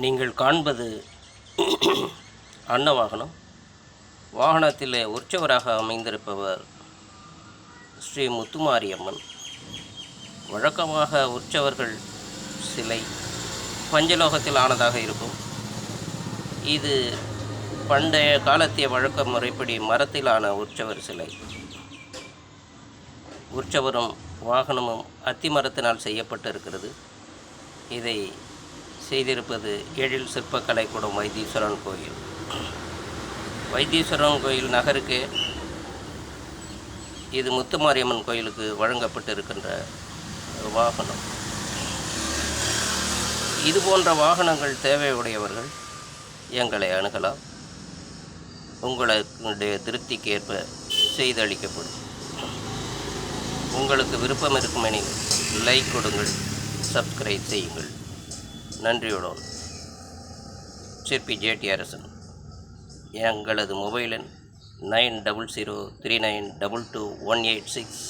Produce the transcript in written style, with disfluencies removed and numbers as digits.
நீங்கள் காண்பது அன்னவாகனம். வாகனத்தில் உற்சவராக அமைந்திருப்பவர் ஸ்ரீ முத்துமாரியம்மன். வழக்கமாக உற்சவர்கள் சிலை பஞ்சலோகத்தில் ஆனதாக இருக்கும். இது பண்டைய காலத்திய வழக்க முறைப்படி மரத்திலான உற்சவர் சிலை. உற்சவரும் வாகனமும் அத்தி மரத்தினால் செய்யப்பட்டிருக்கிறது. இதை செய்திருப்பது எழில் சிற்பக்கலை கூடம் வைத்தீஸ்வரன் கோயில். வைத்தீஸ்வரன் கோயில் நகருக்கு இது முத்துமாரியம்மன் கோயிலுக்கு வழங்கப்பட்டிருக்கின்ற வாகனம். இது போன்ற வாகனங்கள் தேவையுடையவர்கள் எங்களை அணுகலாம். உங்களுடைய திருப்திக்கு ஏற்ப செய்தளிக்கப்படும். உங்களுக்கு விருப்பம் இருக்குமெனில் லைக் கொடுங்கள், சப்ஸ்கிரைப் செய்யுங்கள். நன்றியுடன் சிற்பி ஜேடி அரசன். எங்களது மொபைல் எண் 9003922186.